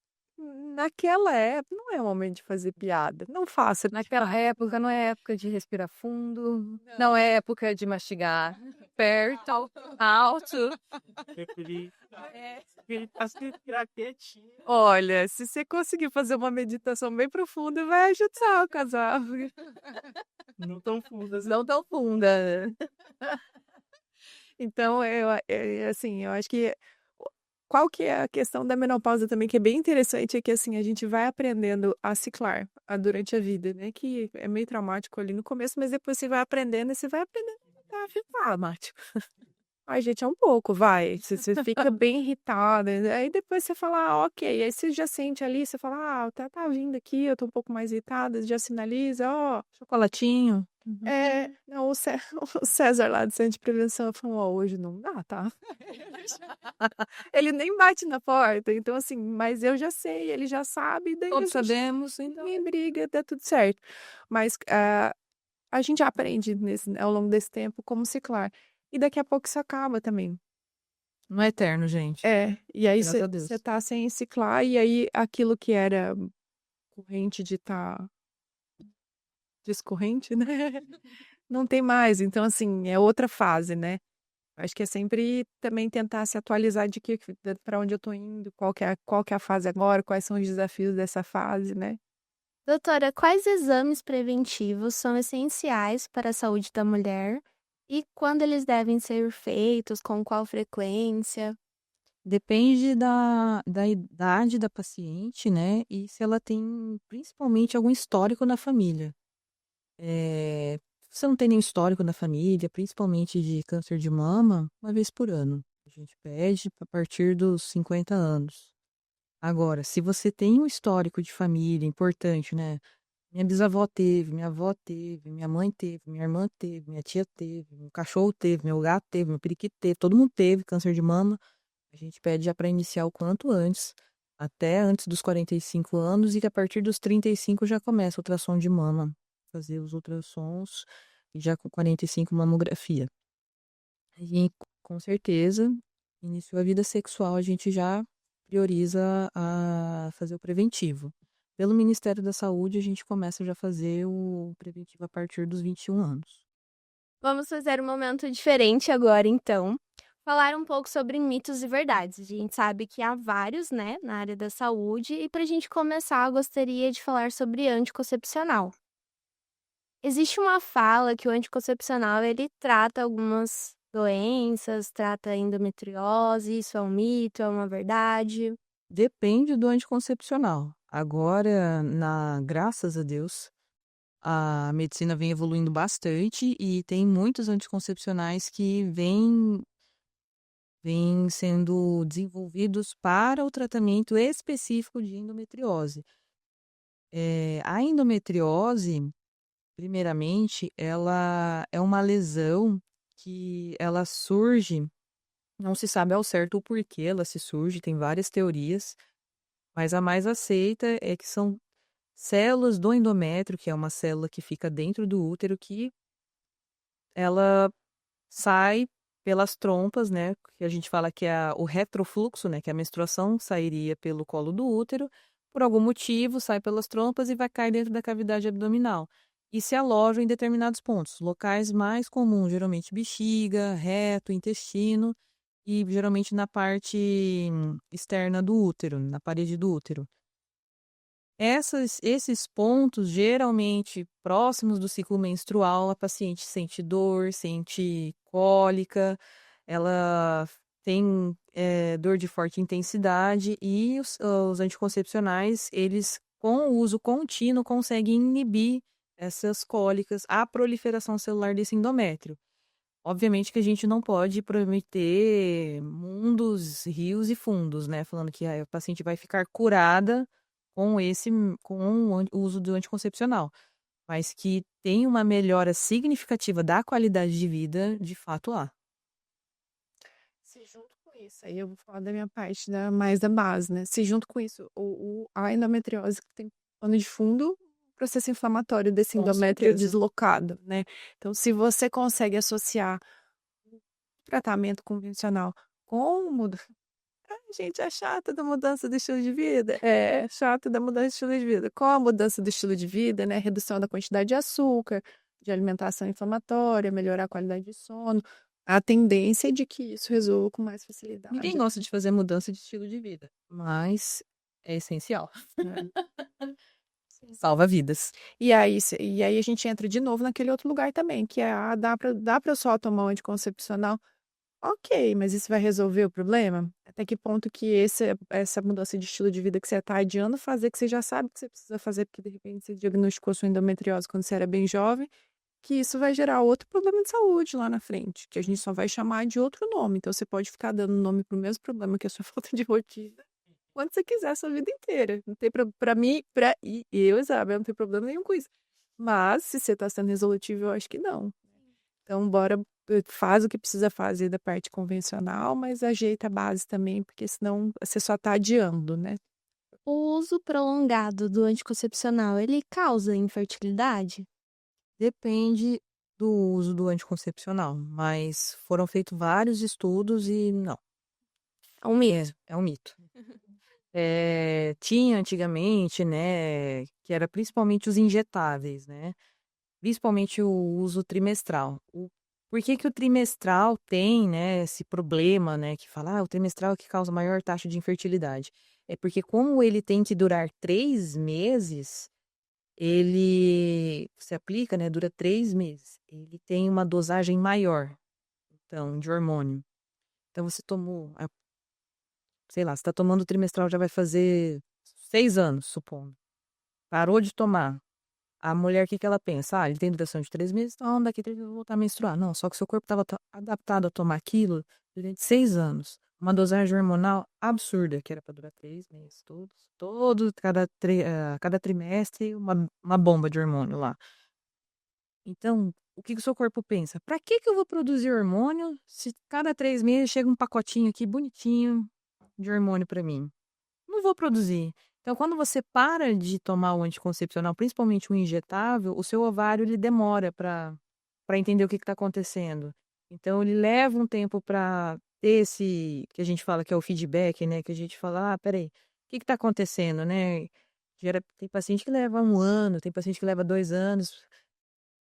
naquela época não é o momento de fazer piada. Não faça. Naquela época não é época de respirar fundo, não é época de mastigar perto, alto. Preferi respirar quietinho. Olha, se você conseguir fazer uma meditação bem profunda, vai ajudar o casal. Não tão fundas. Não tão funda. Então, assim, eu acho que qual que é a questão da menopausa também, que é bem interessante, é que assim, a gente vai aprendendo a ciclar durante a vida, né? Que é meio traumático ali no começo, mas depois você vai aprendendo e você vai aprendendo a ficar, Márcio. Ai, gente, é um pouco, vai. Você fica bem irritada. Aí depois você fala, ok. Aí você já sente ali, você fala, tá vindo aqui, eu tô um pouco mais irritada, já sinaliza, ó. Chocolatinho. Não, o César lá do Centro de Prevenção falou, ó, hoje não dá, tá? Ele nem bate na porta, então assim, mas eu já sei, ele já sabe, daí Todos a gente sabemos, então. nem briga, dá tudo certo. Mas a gente aprende ao longo desse tempo como ciclar. E daqui a pouco isso acaba também. Não é eterno, gente. E aí Graças a Deus. você tá sem ciclar, e aí aquilo que era corrente de estar descorrente, né? Não tem mais. Então, assim, é outra fase, né? Acho que é sempre também tentar se atualizar de para onde eu tô indo, qual que é a fase agora, quais são os desafios dessa fase, né? Doutora, quais exames preventivos são essenciais para a saúde da mulher e quando eles devem ser feitos, com qual frequência? Depende da idade da paciente, né? E se ela tem principalmente algum histórico na família. Se você não tem nenhum histórico na família, principalmente de câncer de mama, uma vez por ano. A gente pede a partir dos 50 anos. Agora, se você tem um histórico de família importante, né? Minha bisavó teve, minha avó teve, minha mãe teve, minha irmã teve, minha tia teve, meu cachorro teve, meu gato teve, meu periquito teve, todo mundo teve câncer de mama. A gente pede já para iniciar o quanto antes, até antes dos 45 anos, e que a partir dos 35 já começa o ultrassom de mama, fazer os ultrassons, e já com 45 mamografia. E com certeza, iniciou a vida sexual, a gente já prioriza a fazer o preventivo. Pelo Ministério da Saúde, a gente começa já a fazer o preventivo a partir dos 21 anos. Vamos fazer um momento diferente agora, então. Falar um pouco sobre mitos e verdades. A gente sabe que há vários, né, na área da saúde, e para a gente começar, eu gostaria de falar sobre anticoncepcional. Existe uma fala que o anticoncepcional ele trata algumas doenças, trata a endometriose, isso é um mito, é uma verdade? Depende do anticoncepcional. Agora, graças a Deus, a medicina vem evoluindo bastante e tem muitos anticoncepcionais que vêm sendo desenvolvidos para o tratamento específico de endometriose. A endometriose, primeiramente, ela é uma lesão que ela surge, não se sabe ao certo o porquê ela se surge, tem várias teorias, mas a mais aceita é que são células do endométrio, que é uma célula que fica dentro do útero, que ela sai pelas trompas, né? Que a gente fala que é o retrofluxo, né? Que a menstruação sairia pelo colo do útero, por algum motivo sai pelas trompas e vai cair dentro da cavidade abdominal. E se aloja em determinados pontos, locais mais comuns, geralmente bexiga, reto, intestino e geralmente na parte externa do útero, na parede do útero. Esses pontos, geralmente próximos do ciclo menstrual, a paciente sente dor, sente cólica, ela tem dor de forte intensidade e os anticoncepcionais, eles, com o uso contínuo, conseguem inibir essas cólicas, a proliferação celular desse endométrio. Obviamente que a gente não pode prometer mundos, rios e fundos, né? Falando que a paciente vai ficar curada com o uso do anticoncepcional, mas que tem uma melhora significativa da qualidade de vida, de fato há. Se junto com isso, aí eu vou falar da minha parte mais da base, né? Se junto com isso, a endometriose que tem pano de fundo, processo inflamatório desse Com endométrio certeza. deslocado, né? Então, se você consegue associar o tratamento convencional com gente, é chata da mudança do estilo de vida. É chata da mudança de estilo de vida. Com a mudança do estilo de vida, né? Redução da quantidade de açúcar, de alimentação inflamatória, melhorar a qualidade de sono. A tendência é de que isso resolva com mais Ninguém facilidade. gosta de fazer mudança de estilo de vida, mas é essencial. Né? Salva vidas. E aí a gente entra de novo naquele outro lugar também, que é, dá pra só tomar um anticoncepcional. Ok, mas isso vai resolver o problema? Até que ponto que essa mudança de estilo de vida que você está adiando fazer, que você já sabe que você precisa fazer, porque de repente você diagnosticou sua endometriose quando você era bem jovem, que isso vai gerar outro problema de saúde lá na frente, que a gente só vai chamar de outro nome. Então você pode ficar dando nome pro mesmo problema que é a sua falta de rotina, quando você quiser a sua vida inteira. Não tem pra mim, e eu, Isabel, não tem problema nenhum com isso. Mas se você está sendo resolutivo, eu acho que não. Então, bora, faz o que precisa fazer da parte convencional, mas ajeita a base também, porque senão você só tá adiando, né? O uso prolongado do anticoncepcional, ele causa infertilidade? Depende do uso do anticoncepcional, mas foram feitos vários estudos e não, É um mito. é um mito. Tinha antigamente, né, que era principalmente os injetáveis, né? Principalmente o uso trimestral. Por que que o trimestral tem, né, esse problema, né, que fala, o trimestral é que causa maior taxa de infertilidade? É porque como ele tem que durar 3 meses, ele se aplica, né, dura 3 meses. Ele tem uma dosagem maior, então, de hormônio. Então, você tomou, sei lá, você está tomando o trimestral já vai fazer 6 anos, supondo. Parou de tomar. A mulher, o que que ela pensa? Ele tem duração de 3 meses, então daqui 3 meses eu vou voltar a menstruar. Não, só que seu corpo estava adaptado a tomar aquilo durante 6 anos. Uma dosagem hormonal absurda, que era para durar 3 meses, cada trimestre, uma bomba de hormônio lá. Então, o que que o seu corpo pensa? Para que que eu vou produzir hormônio se cada 3 meses chega um pacotinho aqui bonitinho de hormônio para mim? Não vou produzir. Então, quando você para de tomar o anticoncepcional, principalmente o injetável, o seu ovário ele demora para entender o que está acontecendo. Então, ele leva um tempo para ter esse que a gente fala que é o feedback, né? Que a gente fala, peraí, o que está acontecendo, né? Tem paciente que leva 1 ano, tem paciente que leva 2 anos.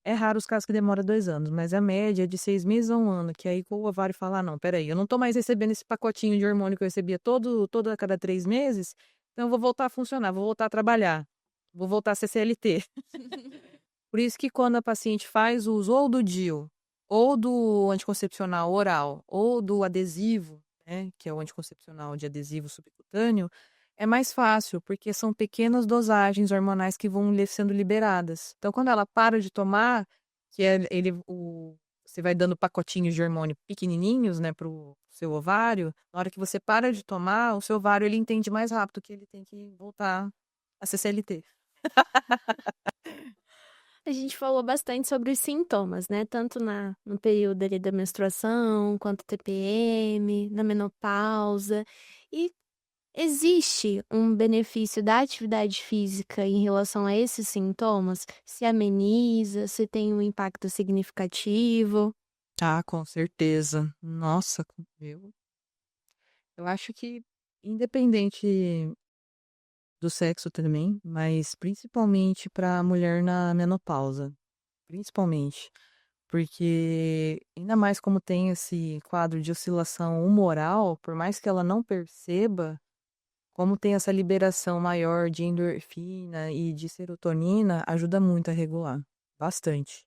É raro os casos que demoram 2 anos, mas a média é de 6 meses a 1 ano, que aí o ovário fala, não, peraí, eu não tô mais recebendo esse pacotinho de hormônio que eu recebia todo a cada 3 meses, então eu vou voltar a funcionar, vou voltar a trabalhar, vou voltar a ser CLT. Por isso que quando a paciente faz uso ou do DIU, ou do anticoncepcional oral, ou do adesivo, né, que é o anticoncepcional de adesivo subcutâneo, é mais fácil, porque são pequenas dosagens hormonais que vão sendo liberadas. Então, quando ela para de tomar, que você vai dando pacotinhos de hormônio pequenininhos, né, pro seu ovário, na hora que você para de tomar, o seu ovário ele entende mais rápido que ele tem que voltar a ser CLT. A gente falou bastante sobre os sintomas, né? Tanto no período ali da menstruação, quanto TPM, na menopausa. E existe um benefício da atividade física em relação a esses sintomas? Se ameniza, se tem um impacto significativo? Ah, com certeza. Nossa, eu acho que independente do sexo também, mas principalmente para a mulher na menopausa, principalmente, porque ainda mais como tem esse quadro de oscilação humoral, por mais que ela não perceba, como tem essa liberação maior de endorfina e de serotonina, ajuda muito a regular, bastante.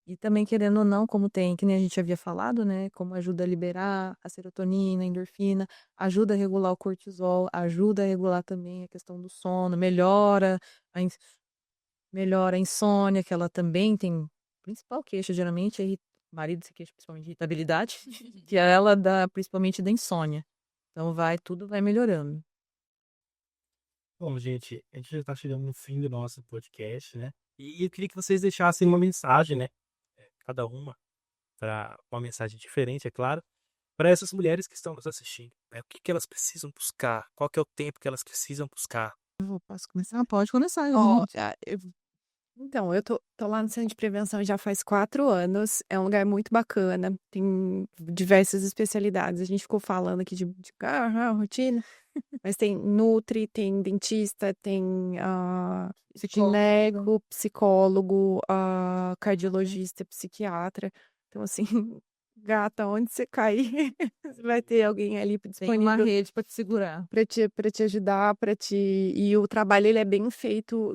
E também, querendo ou não, como tem, que nem a gente havia falado, né? Como ajuda a liberar a serotonina, a endorfina, ajuda a regular o cortisol, ajuda a regular também a questão do sono, melhora a insônia, que ela também tem. Principal queixa, geralmente, o marido se queixa principalmente de irritabilidade, que ela dá principalmente da insônia. Então tudo vai melhorando. Bom, gente, a gente já tá chegando no fim do nosso podcast, né? E eu queria que vocês deixassem uma mensagem, né? Cada uma, para uma mensagem diferente, é claro, para essas mulheres que estão nos assistindo, né? O que que elas precisam buscar? Qual que é o tempo que elas precisam buscar? Posso começar? Pode começar. Ó, então, eu tô lá no Centro de Prevenção já faz 4 anos. É um lugar muito bacana. Tem diversas especialidades. A gente ficou falando aqui de rotina, mas tem nutri, tem dentista, tem Psicólogo. gineco, psicólogo, cardiologista, psiquiatra. Então, assim, gata, onde você cair, vai ter alguém ali Tem uma disponível rede para te segurar. para te ajudar, para te. E o trabalho ele é bem feito,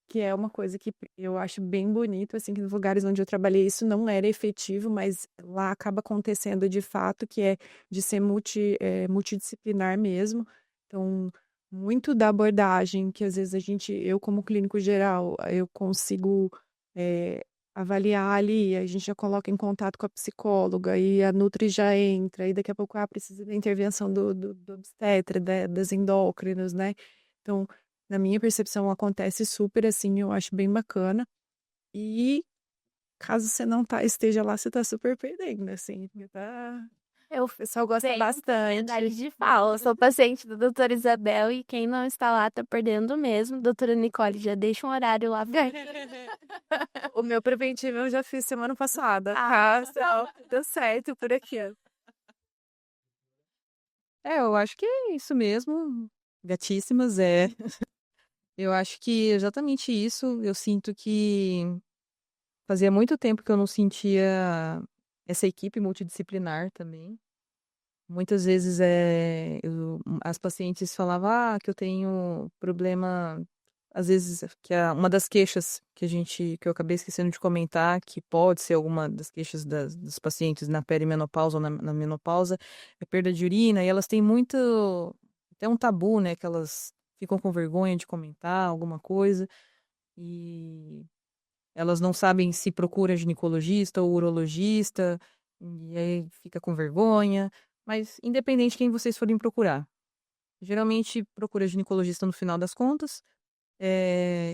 que é uma coisa que eu acho bem bonito, assim, que nos lugares onde eu trabalhei isso não era efetivo, mas lá acaba acontecendo de fato, que é de ser multidisciplinar mesmo. Então, muito da abordagem que às vezes eu como clínico geral, eu consigo eh, avaliar ali, a gente já coloca em contato com a psicóloga e a nutri já entra, e daqui a pouco precisa da intervenção do obstetra, das endócrinos, né? Então, na minha percepção, acontece super assim, eu acho bem bacana. E caso você não esteja lá, você tá super perdendo, assim, porque Eu o pessoal gosta tenho bastante. propriedade de fala. Eu sou paciente da doutora Isabel e quem não está lá tá perdendo mesmo. Doutora Nicole, já deixa um horário lá. O meu preventivo eu já fiz semana passada, Ah, tá? Então, deu certo por aqui. Eu acho que é isso mesmo. Gatíssimas, é. Eu acho que exatamente isso. Eu sinto que fazia muito tempo que eu não sentia essa equipe multidisciplinar também. Muitas vezes as pacientes falavam que eu tenho problema, às vezes, uma das queixas que eu acabei esquecendo de comentar, que pode ser alguma das queixas dos pacientes na perimenopausa ou na menopausa, é perda de urina, e elas têm muito, até um tabu, né, que elas ficam com vergonha de comentar alguma coisa, e elas não sabem se procura ginecologista ou urologista, e aí fica com vergonha. Mas independente de quem vocês forem procurar, geralmente procura ginecologista no final das contas.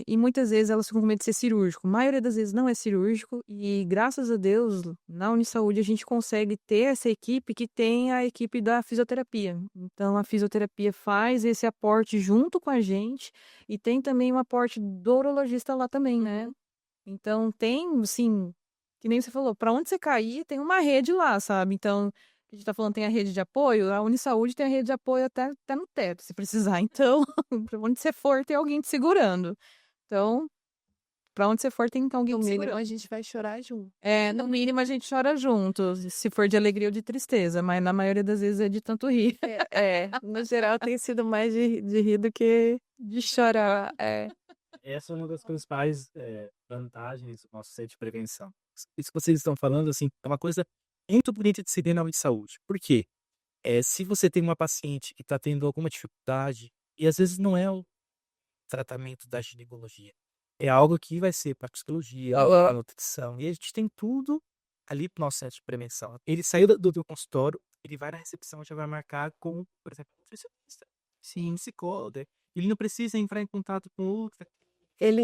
E muitas vezes elas ficam com medo de ser cirúrgico. A maioria das vezes não é cirúrgico. E graças a Deus, na Unisaúde, a gente consegue ter essa equipe que tem a equipe da fisioterapia. Então, a fisioterapia faz esse aporte junto com a gente. E tem também um aporte do urologista lá também, né? Então, tem, assim, que nem você falou, para onde você cair, tem uma rede lá, sabe? Então, a gente tá falando, tem a rede de apoio, a Unisaúde tem a rede de apoio até no teto, se precisar. Então, para onde você for, tem alguém te segurando. Então, para onde você for, tem alguém No te mínimo, segurando. a gente vai chorar junto. No mínimo, a gente chora junto, se for de alegria ou de tristeza, mas na maioria das vezes é de tanto rir. No geral, tem sido mais de rir do que de chorar. Essa é uma das principais vantagens do nosso centro de prevenção. Isso que vocês estão falando, assim, é uma coisa muito bonita de se ver na área de saúde. Por quê? Se você tem uma paciente que está tendo alguma dificuldade, e às vezes não é o tratamento da ginecologia, é algo que vai ser para psicologia, para nutrição, e a gente tem tudo ali pro nosso centro de prevenção. Ele saiu do teu consultório, ele vai na recepção, já vai marcar com, por exemplo, nutricionista, sim, psicólogo. Ele não precisa entrar em contato com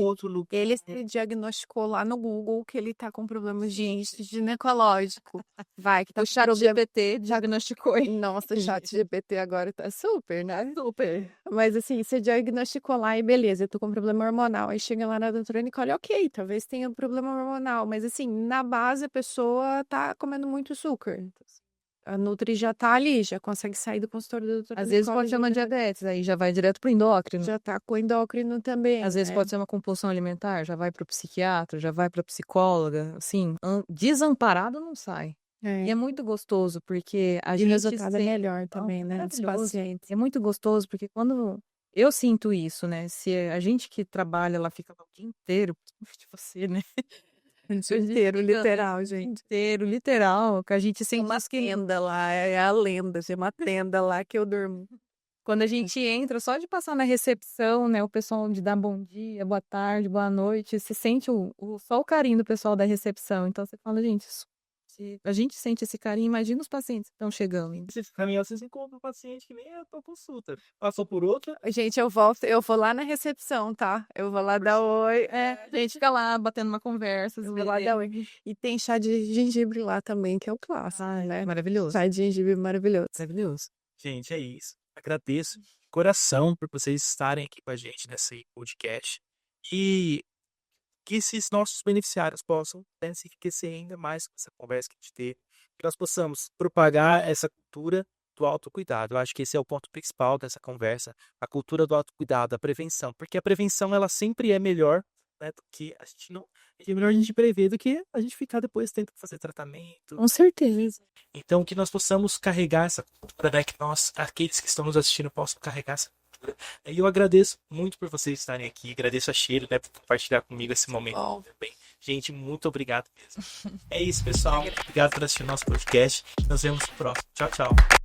outro lugar. Ele se diagnosticou lá no Google que ele tá com problemas de ginecológico. Vai, que tá O com chat problema. GPT diagnosticou. Nossa, o chat GPT agora tá super, né? Super. Mas assim, você diagnosticou lá e beleza, eu tô com problema hormonal. Aí chega lá na doutora Nicole, ok, talvez tenha um problema hormonal, mas assim, na base a pessoa tá comendo muito açúcar. A Nutri já tá ali, já consegue sair do consultório da doutora Às vezes Nicole. pode ser uma diabetes, aí já vai direto pro endócrino. Já tá com endócrino também. Às vezes né? pode ser uma compulsão alimentar, já vai pro psiquiatra, já vai pra psicóloga, assim, desamparado não sai. E é muito gostoso, porque a E o gente resultado é sente... melhor também, né? Dos maravilhoso. pacientes. É muito gostoso, porque quando eu sinto isso, né? Se a gente que trabalha lá fica o dia inteiro, de você, né? O dia inteiro, literal, gente. Inteiro, literal, que a gente Tem sente uma isso que tenda lá, é a lenda, tem uma tenda lá que eu durmo. quando a gente entra, só de passar na recepção, né, o pessoal de dar bom dia, boa tarde, boa noite, você sente só o carinho do pessoal da recepção. Então você fala, gente, Se a gente sente esse carinho, imagina os pacientes que estão chegando. Vocês caminham, vocês encontram um paciente que nem a tua consulta. Passou por outra, Gente, eu vou lá na recepção, tá? Eu vou lá dar oi. A gente fica lá batendo uma conversa. Eu vou lá dar oi. E tem chá de gengibre lá também, que é o clássico, né? Maravilhoso. Chá de gengibre maravilhoso. Maravilhoso. gente, é isso. Agradeço de coração por vocês estarem aqui com a gente nesse podcast. E que esses nossos beneficiários possam, né, se enriquecer ainda mais com essa conversa que a gente teve. Que nós possamos propagar essa cultura do autocuidado. Eu acho que esse é o ponto principal dessa conversa. A cultura do autocuidado, a prevenção. Porque a prevenção, ela sempre é melhor, né, do que a gente não... É melhor a gente prever do que a gente ficar depois tendo que fazer tratamento. Com certeza. Então, que nós possamos carregar essa cultura, né? Que nós, aqueles que estão nos assistindo, possam carregar essa cultura. E eu agradeço muito por vocês estarem aqui. Agradeço a Cheiro, né, por compartilhar comigo esse momento também. Gente, muito obrigado mesmo. É isso, pessoal. Obrigado por assistir o nosso podcast. Nos vemos no próximo. Tchau, tchau.